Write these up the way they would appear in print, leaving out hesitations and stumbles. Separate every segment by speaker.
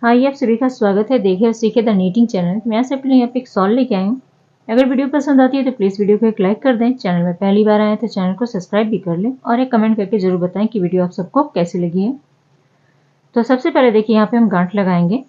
Speaker 1: हाय, आप सभी का स्वागत है। देखिए और सीखे द नीटिंग चैनल। मैं आज अपने यहाँ पे एक सॉल लेके आई हूँ। अगर वीडियो पसंद आती है तो प्लीज़ वीडियो को एक लाइक कर दें। चैनल में पहली बार आए तो चैनल को सब्सक्राइब भी कर लें और एक कमेंट करके जरूर बताएं कि वीडियो आप सबको कैसी लगी है। तो सबसे पहले देखिए यहाँ पे हम गांठ लगाएंगे।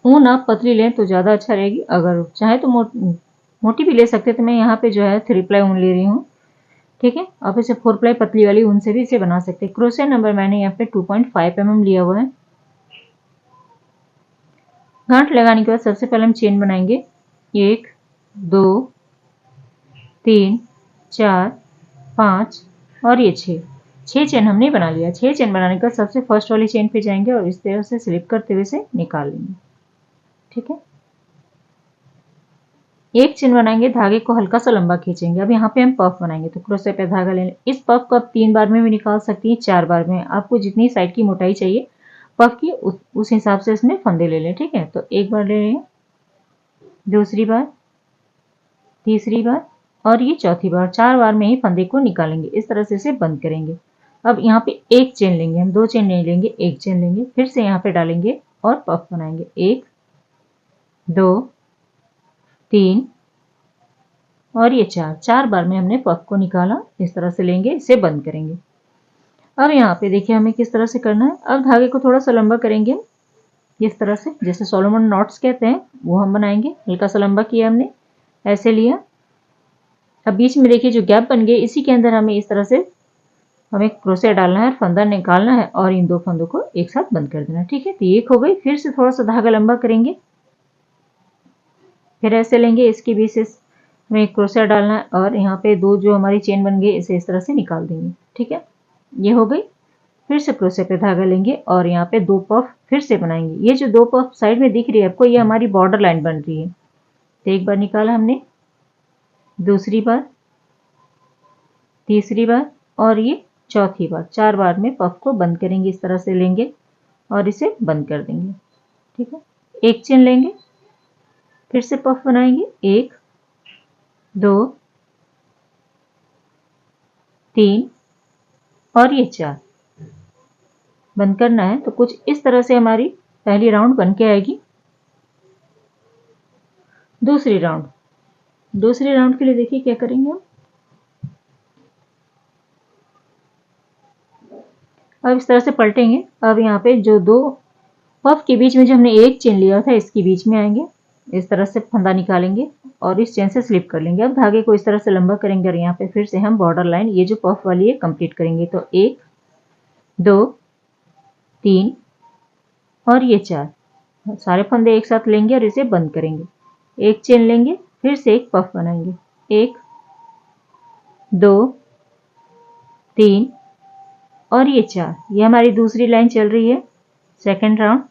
Speaker 1: ऊन आप पतली लें तो ज़्यादा अच्छा रहेगी, अगर चाहे तो मोटी भी ले सकते। तो मैं यहाँ पे जो है 3 प्लाई ऊन ले रही हूँ। ठीक है, आप इसे 4 प्लाई पतली वाली ऊन से भी इसे बना सकते हैं। क्रोशिया नंबर मैंने यहाँ पे 2.5 mm लिया हुआ है। गांठ लगाने के बाद सबसे पहले हम चेन बनाएंगे। 1 2 3 4 5 और ये 6 चेन हमने बना लिया। 6 चेन बनाने के बाद सबसे फर्स्ट वाली चेन पे जाएंगे और इस तरह से स्लिप करते हुए से निकाल लेंगे। ठीक है, एक चेन बनाएंगे, धागे को हल्का सा लंबा खींचेंगे। अब यहाँ पे हम पफ बनाएंगे तो क्रोशे पे धागा ले लें। इस पफ को आप 3 बार में भी निकाल सकती हैं, 4 बार में। आपको जितनी साइड की मोटाई चाहिए पफ की उस हिसाब से इसमें फंदे ले लें। ठीक है, तो एक बार ले लें, दूसरी बार, तीसरी बार और ये चौथी बार। 4 बार में ही फंदे को निकालेंगे। इस तरह से इसे बंद करेंगे। अब यहाँ पे एक चेन लेंगे, हम 2 चेन नहीं लेंगे, एक चेन लेंगे, फिर से यहाँ पे डालेंगे और पफ बनाएंगे। 1 2 3 और ये 4 बार में हमने पफ को निकाला। इस तरह से लेंगे, इसे बंद करेंगे। अब यहाँ पे देखिए हमें किस तरह से करना है। अब धागे को थोड़ा सा लंबा करेंगे, इस तरह से, जैसे सोलोमन नॉट्स कहते हैं वो हम बनाएंगे। हल्का सा लंबा किया हमने, ऐसे लिया। अब बीच में देखिए जो गैप बन गए, इसी के अंदर हमें इस तरह से हमें क्रोशिया डालना है और फंदा निकालना है और इन 2 फंदों को एक साथ बंद कर देना। ठीक है, तो एक हो गई। फिर से थोड़ा सा धागा लंबा करेंगे, फिर ऐसे लेंगे, इसके बीच से हमें क्रोशिया डालना है और यहाँ पे 2 जो हमारी चेन बन गई इसे इस तरह से निकाल देंगे। ठीक है, ये हो गई। फिर से क्रोशिया पे धागा लेंगे और यहाँ पे 2 पफ फिर से बनाएंगे। ये जो 2 पफ साइड में दिख रही है आपको, ये हमारी बॉर्डर लाइन बन रही है। तो एक बार निकाला हमने, दूसरी बार, तीसरी बार और ये चौथी बार। 4 बार में पफ को बंद करेंगे। इस तरह से लेंगे और इसे बंद कर देंगे। ठीक है, एक चेन लेंगे, फिर से पफ बनाएंगे। 1 2 3 और ये 4 बंद करना है। तो कुछ इस तरह से हमारी पहली राउंड बन के आएगी। दूसरी राउंड के लिए देखिए क्या करेंगे हम। अब इस तरह से पलटेंगे। अब यहाँ पे जो 2 पफ के बीच में जो हमने एक चेन लिया था, इसके बीच में आएंगे, इस तरह से फंदा निकालेंगे और इस चेन से स्लिप कर लेंगे। अब धागे को इस तरह से लंबा करेंगे और यहाँ पे फिर से हम बॉर्डर लाइन, ये जो पफ वाली है, कंप्लीट करेंगे। तो 1 2 3 और ये 4 सारे फंदे एक साथ लेंगे और इसे बंद करेंगे। एक चेन लेंगे, फिर से एक पफ बनाएंगे। 1 2 3 और ये 4। ये हमारी दूसरी लाइन चल रही है, सेकेंड राउंड।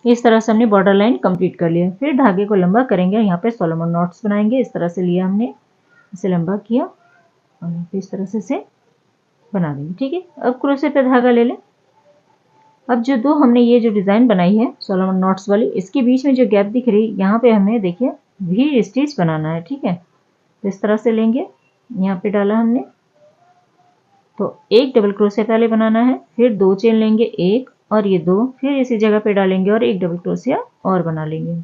Speaker 1: इस तरह से हमने बॉर्डर लाइन कंप्लीट कर लिया। फिर धागे को लंबा करेंगे और यहाँ पे सोलोमन नॉट्स बनाएंगे। इस तरह से लिया हमने, इसे लंबा किया और यहाँ पे इस तरह से इसे बना देंगे। ठीक है, अब क्रोशे पे धागा ले लें। अब जो 2 हमने ये जो डिजाइन बनाई है सोलोमन नॉट्स वाली, इसके बीच में जो गैप दिख रही है, यहाँ पे हमें देखिए वी स्टिच बनाना है। ठीक है, तो इस तरह से लेंगे, यहाँ पे डाला हमने, तो एक डबल क्रोशिया पहले बनाना है, फिर 2 चेन लेंगे, 1 और ये 2, फिर इसी जगह पे डालेंगे और एक डबल क्रोशिया और बना लेंगे।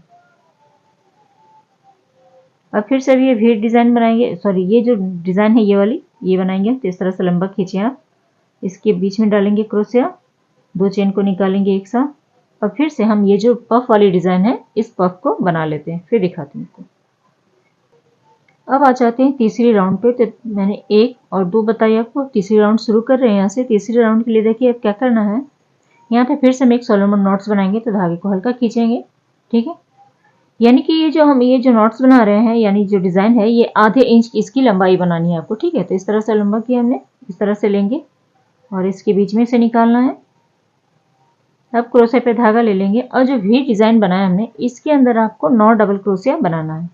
Speaker 1: अब फिर से ये वी डिजाइन बनाएंगे, सॉरी ये जो डिजाइन है ये वाली, ये बनाएंगे। तो इस तरह से लंबा खींचे आप, इसके बीच में डालेंगे क्रोशिया, 2 चेन को निकालेंगे एक साथ और फिर से हम ये जो पफ वाली डिजाइन है इस पफ को बना लेते हैं। फिर दिखाती हूँ आपको। अब आ जाते हैं तीसरी राउंड पे। तो मैंने 1 और 2 बताई आपको, तीसरी राउंड शुरू कर रहे हैं यहाँ से। तीसरी राउंड के लिए देखिए अब क्या करना है। यहाँ पे फिर से हम एक सोलोमन नॉट्स बनाएंगे। तो धागे को हल्का खींचेंगे। ठीक है, यानी कि ये जो नॉट्स बना रहे हैं, यानी जो डिजाइन है, ये आधे इंच की इसकी लंबाई बनानी है आपको। ठीक है, तो इस तरह से लंबा किया हमने, इस तरह से लेंगे और इसके बीच में से निकालना है। अब क्रोशिया पे धागा ले लेंगे और जो वी डिजाइन बनाया हमने, इसके अंदर आपको 9 डबल क्रोशिया बनाना है।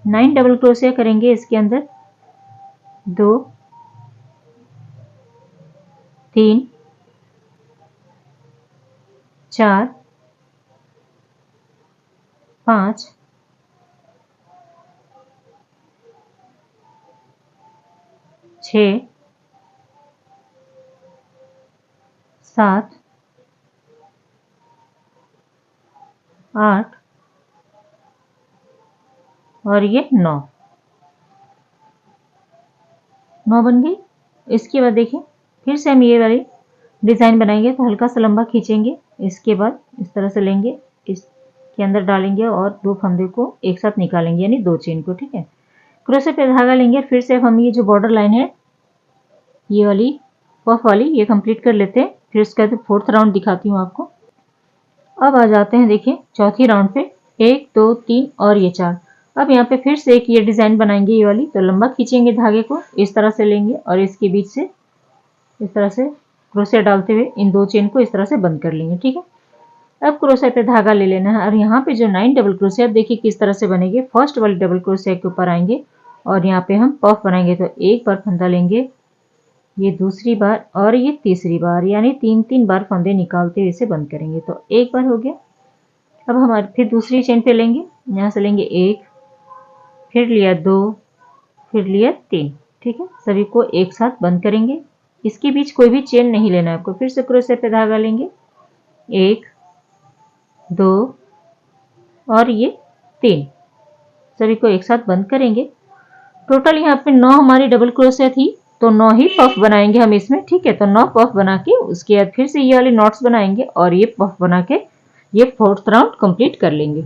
Speaker 1: 9 डबल क्रोशिया करेंगे इसके अंदर। 2 3 4 5 6 7, 8 और ये 9 बन गई। इसके बाद देखिए फिर से हम ये वाली डिज़ाइन बनाएंगे तो हल्का सा लंबा खींचेंगे, इसके बाद इस तरह से लेंगे, इसके अंदर डालेंगे और 2 फंदे को एक साथ निकालेंगे, यानी 2 चेन को। ठीक है, क्रोशे पे धागा लेंगे। फिर से हम ये जो बॉर्डर लाइन है ये वाली पफ वाली ये कंप्लीट कर लेते हैं। फिर उसके बाद 4th राउंड दिखाती हूँ आपको। अब आ जाते हैं देखिए चौथी राउंड पे, 1 2 3 और ये 4। अब यहाँ पे फिर से एक ये डिज़ाइन बनाएंगे ये वाली, तो लंबा खींचेंगे धागे को, इस तरह से लेंगे और इसके बीच से इस तरह से क्रोशिया डालते हुए इन 2 चेन को इस तरह से बंद कर लेंगे। ठीक है, अब क्रोशिया पे धागा ले लेना है और यहाँ पे जो 9 डबल क्रोशिया देखिए किस तरह से बनेंगे। फर्स्ट वाली डबल क्रोशिया के ऊपर आएंगे और यहाँ पे हम पफ बनाएंगे, तो एक बार फंदा लेंगे, ये दूसरी बार और ये तीसरी बार, यानी 3-3 बार फंदे निकालते हुए इसे बंद करेंगे। तो एक बार हो गया। अब हमारे फिर दूसरी चेन पे लेंगे, यहाँ से लेंगे 1, फिर लिया 2, फिर लिया 3। ठीक है, सभी को एक साथ बंद करेंगे, इसके बीच कोई भी चेन नहीं लेना है आपको। फिर से क्रोशिया पे धागा लेंगे, 1 2 और ये 3, सभी को एक साथ बंद करेंगे। टोटल यहाँ पे 9 हमारी डबल क्रोशिया थी, तो 9 ही पफ बनाएंगे हम इसमें। ठीक है, तो 9 पफ बना के उसके बाद फिर से ये वाले नॉट्स बनाएंगे और ये पफ बना के ये 4th राउंड कंप्लीट कर लेंगे।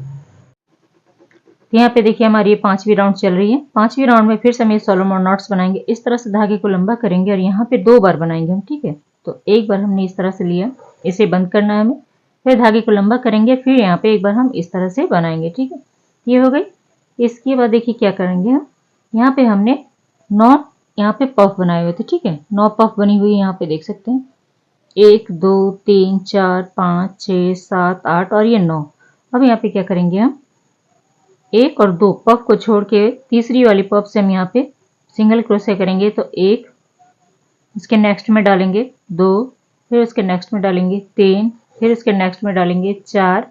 Speaker 1: तो यहाँ पे देखिए हमारी ये 5वीं राउंड चल रही है। 5वीं राउंड में फिर से हम ये सोलोमन नॉट्स बनाएंगे, इस तरह से धागे को लंबा करेंगे और यहाँ पे 2 बार बनाएंगे हम। ठीक है, तो एक बार हमने इस तरह से लिया, इसे बंद करना है हमें, फिर धागे को लंबा करेंगे, फिर यहाँ पे एक बार हम इस तरह से बनाएंगे। ठीक है, ये हो गई। इसके बाद देखिए क्या करेंगे हम, यहाँ पे हमने 9 यहाँ पे पफ बनाए हुए थे। ठीक है, 9 पफ बनी हुई है, यहाँ पे देख सकते हैं 1 2 3 4 5 6 7 8 और ये 9। अब यहाँ पे क्या करेंगे हम, 1 और 2 पफ को छोड़ के तीसरी वाली पफ से हम यहाँ पे सिंगल क्रोशिया करेंगे। तो 1 इसके नेक्स्ट में डालेंगे, 2 फिर उसके नेक्स्ट में डालेंगे, 3 फिर उसके नेक्स्ट में डालेंगे, 4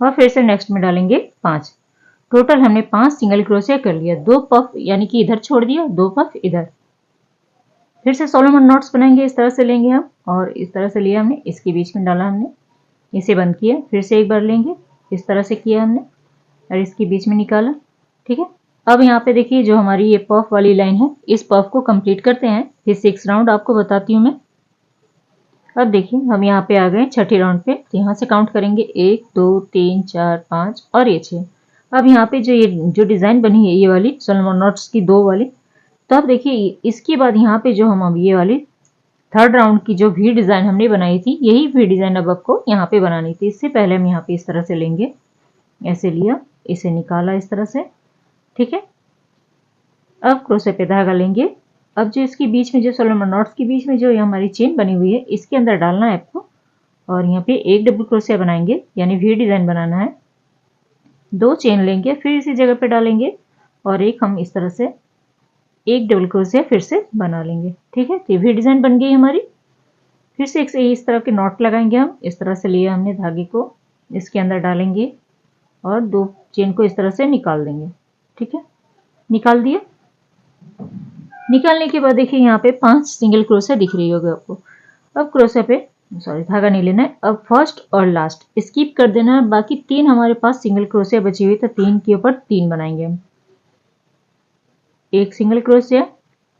Speaker 1: और फिर से नेक्स्ट में डालेंगे 5। टोटल हमने 5 सिंगल क्रोशिया कर लिया, 2 पफ यानी कि इधर छोड़ दिया, 2 पफ इधर। फिर से सोलोमन नॉट्स बनाएंगे, इस तरह से लेंगे हम और इस तरह से लिया हमने, इसके बीच में डाला हमने, इसे बंद किया, फिर से एक बार लेंगे, इस तरह से किया हमने और इसके बीच में निकाला। ठीक है, अब यहाँ पे देखिए जो हमारी ये पफ वाली लाइन है, इस पफ को कंप्लीट करते हैं, फिर 6 राउंड आपको बताती हूँ मैं। अब देखिए हम यहाँ पे आ गए छठी राउंड पे, तो यहाँ से काउंट करेंगे 1 2 3 4 5 और ये 6। अब यहाँ पे जो डिज़ाइन बनी है ये वाली सोलोमन नॉट्स की 2 वाली, तो अब देखिए इसके बाद यहाँ पे जो हम अब ये वाली 3rd राउंड की जो वी डिज़ाइन हमने बनाई थी, यही वी डिज़ाइन अब आपको यहाँ पे बनानी थी। इससे पहले हम यहाँ पे इस तरह से लेंगे, ऐसे लिया, इसे निकाला इस तरह से। ठीक है, अब क्रोशिया पे धागा लेंगे। अब जो इसके बीच में जो सोलोमन नॉट्स के बीच में जो हमारी चेन बनी हुई है, इसके अंदर डालना है आपको और यहाँ पे एक डबल क्रोशिया बनाएंगे, यानी वी डिज़ाइन बनाना है। 2 चेन लेंगे, फिर इसी जगह पे डालेंगे और एक हम इस तरह से एक डबल क्रोशिया फिर से बना लेंगे। ठीक है, तो वी डिज़ाइन बन गई हमारी। फिर से इस तरह के नॉट लगाएंगे हम, इस तरह से लिया हमने धागे को, इसके अंदर डालेंगे और 2 चेन को इस तरह से निकाल देंगे। ठीक है, निकाल दिया। निकालने के बाद देखिए यहाँ पे 5 सिंगल क्रोशिया दिख रही होगी आपको। अब क्रोशिया पे धागा नहीं लेना है, अब फर्स्ट और लास्ट स्किप कर देना है। बाकी 3 हमारे पास सिंगल क्रोशिया बची हुई, तो 3 के ऊपर 3 बनाएंगे हम। 1 सिंगल क्रोशिया,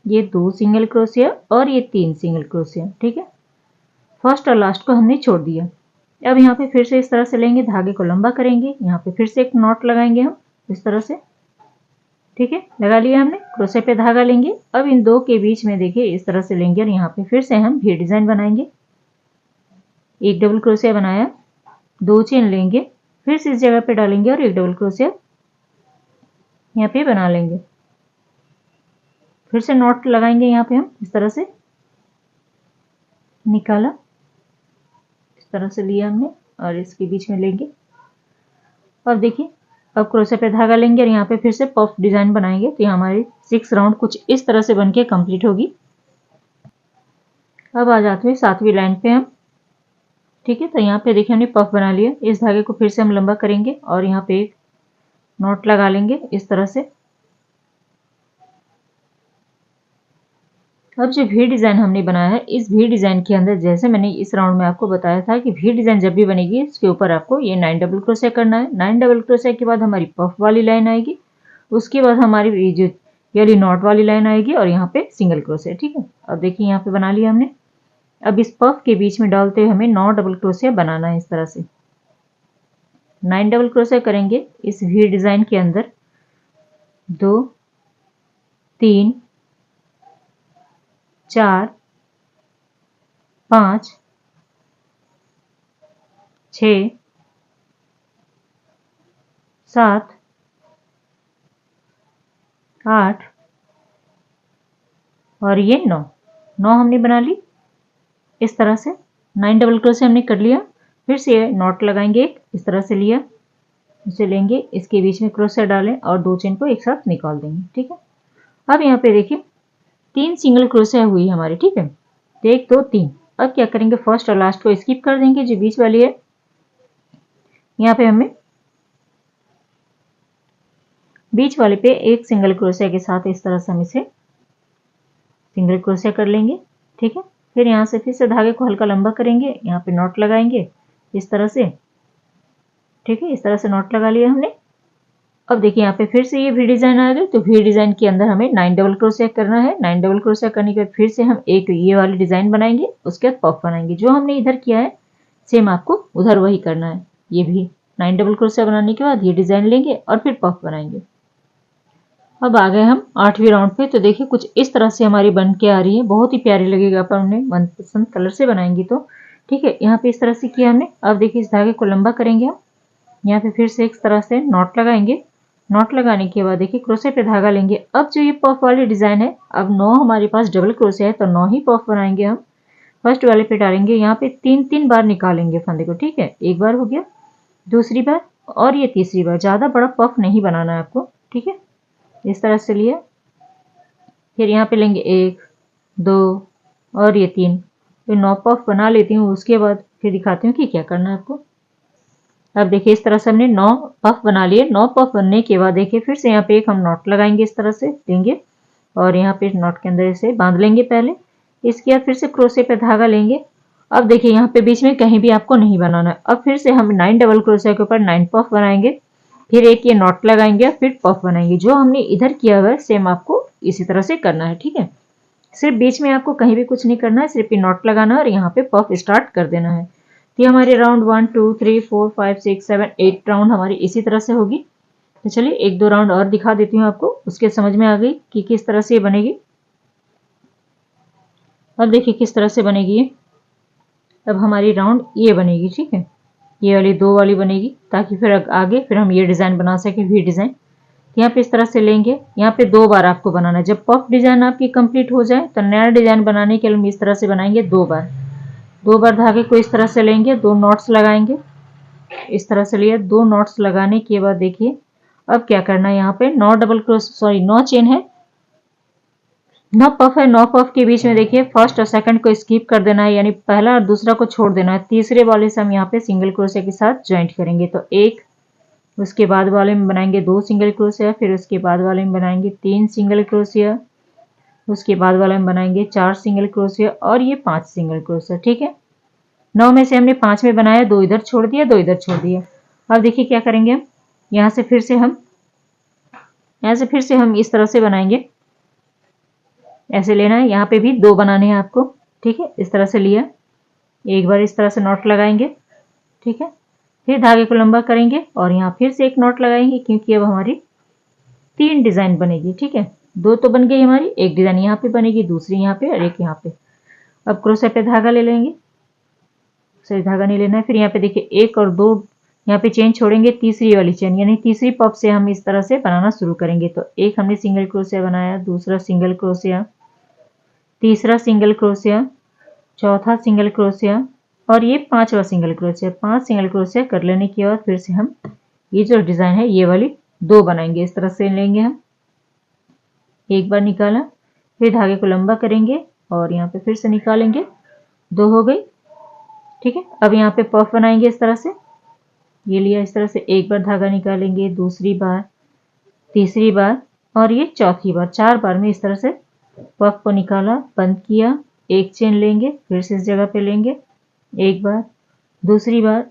Speaker 1: ये 2 सिंगल क्रोशिया और ये 3 सिंगल क्रोशिया। ठीक है, फर्स्ट और लास्ट को हमने छोड़ दिया। अब यहाँ पे फिर से इस तरह से लेंगे, धागे को लंबा करेंगे, यहाँ पे फिर से एक नॉट लगाएंगे हम इस तरह से। ठीक है, लगा लिया हमने। क्रोशिया पे धागा लेंगे, अब इन 2 के बीच में देखिए इस तरह से लेंगे और यहाँ पे फिर से हम वी डिज़ाइन बनाएंगे। एक डबल क्रोशिया बनाया, 2 चेन लेंगे, फिर से इस जगह पे डालेंगे और एक डबल क्रोशिया यहाँ पे बना लेंगे। फिर से नॉट लगाएंगे यहाँ पे हम इस तरह से, निकाला, इस तरह से लिया हमने और इसके बीच में लेंगे। अब देखिए अब क्रोशिया पे धागा लेंगे और यहाँ पे फिर से पफ डिज़ाइन बनाएंगे। तो यहाँ हमारी 6 राउंड कुछ इस तरह से बनके कंप्लीट होगी। अब आ जाते हैं 7वीं लाइन पे हम। ठीक है, तो यहाँ पे देखिए हमने पफ बना लिया। इस धागे को फिर से हम लंबा करेंगे और यहाँ पे एक नॉट लगा लेंगे इस तरह से। अब जो वी डिज़ाइन हमने बनाया है, इस वी डिज़ाइन के अंदर जैसे मैंने इस राउंड में आपको बताया था कि वी डिज़ाइन जब भी बनेगी इसके ऊपर आपको ये 9 डबल क्रोशिया करना है। 9 डबल क्रोशिया के बाद हमारी पफ वाली लाइन आएगी, उसके बाद हमारी ये जो वाली नॉट वाली लाइन आएगी और यहाँ पे सिंगल क्रोशिया। ठीक है, अब देखिए यहाँ पे बना लिया हमने। अब इस पफ के बीच में डालते हुए हमें 9 डबल क्रोशिया बनाना है। इस तरह से 9 डबल क्रोशिया करेंगे इस वी डिज़ाइन के अंदर। 2 3 4 5 6 7 8 और ये 9 हमने बना ली। इस तरह से 9 डबल क्रोशिया हमने कर लिया। फिर से नॉट लगाएंगे एक, इस तरह से लिया, इसे लेंगे, इसके बीच में क्रोशिया डालें और 2 चेन को एक साथ निकाल देंगे। ठीक है, अब यहाँ पे देखिए 3 सिंगल क्रोशिया हुई हमारी। ठीक है, 1 2 3। अब क्या करेंगे, फर्स्ट और लास्ट को स्किप कर देंगे, जो बीच वाली है यहाँ पे हमें बीच वाले पे एक सिंगल क्रोशिया के साथ इस तरह से हम इसे सिंगल क्रोशिया कर लेंगे। ठीक है, फिर यहाँ से फिर से धागे को हल्का लंबा करेंगे, यहाँ पे नॉट लगाएंगे इस तरह से। ठीक है, इस तरह से नॉट लगा लिया हमने। अब देखिए यहाँ पे फिर से ये वी डिज़ाइन आ गई, तो वी डिज़ाइन के अंदर हमें 9 डबल क्रोशिया करना है। 9 डबल क्रोशिया करने के बाद फिर से हम एक ये वाली डिज़ाइन बनाएंगे, उसके बाद पफ बनाएंगे। जो हमने इधर किया है सेम आपको उधर वही करना है। ये भी 9 डबल क्रोशिया बनाने के बाद ये डिज़ाइन लेंगे और फिर पफ बनाएंगे। अब आ गए हम 8वीं राउंड पे। तो देखिए कुछ इस तरह से हमारी बन के आ रही है, बहुत ही प्यारी लगेगा अपन हमने मनपसंद कलर से बनाएंगे तो। ठीक है, यहाँ पे इस तरह से किया हमने। अब देखिए इस धागे को लंबा करेंगे हम, यहाँ पे फिर से इस तरह से नॉट लगाएंगे। नॉट लगाने के बाद देखिए क्रोशे पे धागा लेंगे। अब जो ये पफ वाली डिज़ाइन है, अब 9 हमारे पास डबल क्रोशे है तो 9 ही पफ बनाएंगे हम। फर्स्ट वाले पे डालेंगे, यहाँ पे 3 बार निकालेंगे फंदे को। ठीक है, एक बार हो गया, दूसरी बार और ये तीसरी बार। ज़्यादा बड़ा पफ नहीं बनाना है आपको। ठीक है, इस तरह से लिया, फिर यहाँ पे लेंगे 1 2 और ये 3। फिर 9 पफ बना लेती हूँ, उसके बाद फिर दिखाती हूँ कि क्या करना है आपको। अब देखिए इस तरह से हमने 9 पफ बना लिए। 9 पफ बनने के बाद देखिए फिर से यहाँ पे एक हम नॉट लगाएंगे, इस तरह से लेंगे और यहाँ पे नॉट के अंदर इसे बांध लेंगे पहले। इसके बाद फिर से क्रोशे पे धागा लेंगे। अब देखिए यहाँ पे बीच में कहीं भी आपको नहीं बनाना है। अब फिर से हम 9 डबल क्रोशे के ऊपर 9 पफ बनाएंगे, फिर एक ये नॉट लगाएंगे, फिर पफ बनाएंगे। जो हमने इधर किया हुआ है सेम आपको इसी तरह से करना है। ठीक है, सिर्फ बीच में आपको कहीं भी कुछ नहीं करना है, सिर्फ ये नॉट लगाना है और यहाँ पे पफ स्टार्ट कर देना है। तो ये हमारे राउंड 1 2 3 4 5 6 7 8 राउंड हमारी इसी तरह से होगी। तो चलिए एक दो राउंड और दिखा देती हूँ आपको, उसके समझ में आ गई कि किस तरह से ये बनेगी। अब देखिए किस तरह से बनेगी ये। अब हमारी राउंड ये बनेगी। ठीक है, ये वाली 2 वाली बनेगी, ताकि फिर आगे फिर हम ये डिज़ाइन बना सकें, वी डिज़ाइन। यहाँ पे इस तरह से लेंगे, यहाँ पे 2 बार आपको बनाना है। जब पफ डिज़ाइन आपकी कंप्लीट हो जाए तो नया डिज़ाइन बनाने के लिए हम इस तरह से बनाएंगे 2 बार। 2 बार धागे को इस तरह से लेंगे, 2 नॉट्स लगाएंगे, इस तरह से लिया। 2 नॉट्स लगाने के बाद देखिए अब क्या करना है, यहाँ पे 9 चेन है, 9 पफ है। 9 पफ के बीच में देखिए फर्स्ट और सेकंड को स्किप कर देना है, यानी पहला और दूसरा को छोड़ देना है। तीसरे वाले से हम यहाँ पे सिंगल क्रोशिया के साथ ज्वाइंट करेंगे। तो एक, उसके बाद वाले में बनाएंगे 2 सिंगल क्रोशिया, फिर उसके बाद वाले में बनाएंगे 3 सिंगल क्रोशिया, उसके बाद वाले में बनाएंगे 4 सिंगल क्रोशिया और ये 5 सिंगल क्रोशिया। ठीक है, 9 में से हमने 5 में बनाया, 2 इधर छोड़ दिया, 2 इधर छोड़ दिया। अब देखिए क्या करेंगे हम, यहाँ से फिर से हम इस तरह से बनाएंगे, ऐसे लेना है। यहाँ पे भी 2 बनाने हैं आपको। ठीक है, इस तरह से लिया, एक बार इस तरह से नॉट लगाएंगे। ठीक है, फिर धागे को लंबा करेंगे और यहाँ फिर से एक नॉट लगाएंगे, क्योंकि अब हमारी 3 डिज़ाइन बनेगी। ठीक है, 2 तो बन गई हमारी, एक डिज़ाइन यहाँ पे बनेगी, दूसरी यहाँ पे और एक यहाँ पे। अब क्रोशे पे धागा ले लेंगे, सही धागा नहीं लेना है। फिर यहाँ पे देखिए 1 और 2 यहाँ पे चेन छोड़ेंगे, तीसरी वाली चेन यानी तीसरी पफ से हम इस तरह से बनाना शुरू करेंगे। तो एक हमने सिंगल क्रोशिया बनाया, दूसरा सिंगल क्रोशिया, तीसरा सिंगल क्रोशिया, चौथा सिंगल क्रोशिया और ये 5वां सिंगल क्रोशिया। 5 सिंगल क्रोशिया कर लेने के बाद फिर से हम ये जो डिज़ाइन है ये वाली 2 बनाएंगे। इस तरह से लेंगे हम, एक बार निकाला, फिर धागे को लंबा करेंगे और यहाँ पे फिर से निकालेंगे, 2 हो गई। ठीक है, अब यहाँ पे पफ बनाएंगे इस तरह से, ये लिया इस तरह से, एक बार धागा निकालेंगे, दूसरी बार, तीसरी बार और ये चौथी बार। 4 बार में इस तरह से पफ को निकाला, बंद किया, एक चेन लेंगे, फिर से इस जगह पे लेंगे, एक बार, दूसरी बार,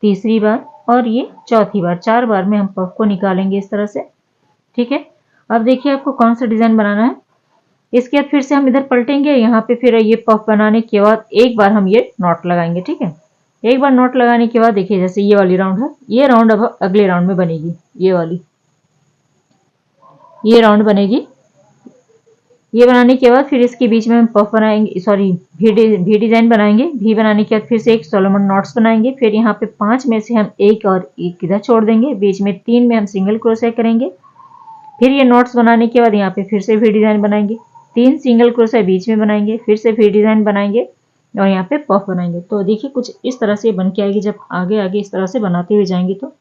Speaker 1: तीसरी बार और ये चौथी बार। 4 बार में हम पफ को निकालेंगे इस तरह से। ठीक है, अब देखिए आपको कौन सा डिजाइन बनाना है। इसके बाद फिर से हम इधर पलटेंगे, यहाँ पे फिर ये पफ बनाने के बाद एक बार हम ये नॉट लगाएंगे। ठीक है, एक बार नॉट लगाने के बाद देखिए जैसे ये वाली राउंड है, ये राउंड अब अगले राउंड में बनेगी, ये वाली, ये राउंड बनेगी। ये बनाने के बाद फिर इसके बीच में हम पफ बनाएंगे, सॉरी भी डिजाइन बनाएंगे। भी बनाने के बाद फिर से एक सोलोमन नॉट्स बनाएंगे। फिर यहाँ पे 5 में से हम एक और एक इधर छोड़ देंगे, बीच में 3 में हम सिंगल क्रोशे करेंगे। फिर ये नॉट्स बनाने के बाद यहाँ पे फिर से भी डिजाइन बनाएंगे, 3 सिंगल क्रोशे बीच में बनाएंगे, फिर से भी डिजाइन बनाएंगे और यहाँ पे पफ बनाएंगे। तो देखिए कुछ इस तरह से बन के आएगी। जब आगे आगे इस तरह से बनाते हुए जाएंगे तो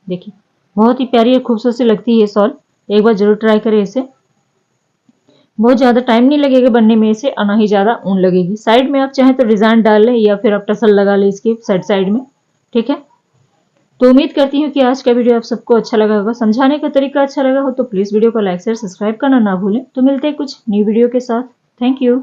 Speaker 1: देखिए बहुत ही प्यारी और खूबसूरत सी लगती है ये शॉल। एक बार जरूर ट्राई करें इसे। बहुत ज़्यादा टाइम नहीं लगेगा बनने में इसे, और ना ही ज़्यादा ऊन लगेगी। साइड में आप चाहें तो डिज़ाइन डाल लें या फिर आप टसल लगा लें इसके साइड में। ठीक है, तो उम्मीद करती हूँ कि आज का वीडियो आप सबको अच्छा लगा होगा। समझाने का तरीका अच्छा लगा हो तो प्लीज़ वीडियो को लाइक शेयर सब्सक्राइब करना ना भूलें। तो मिलते हैं कुछ न्यू वीडियो के साथ। Thank you.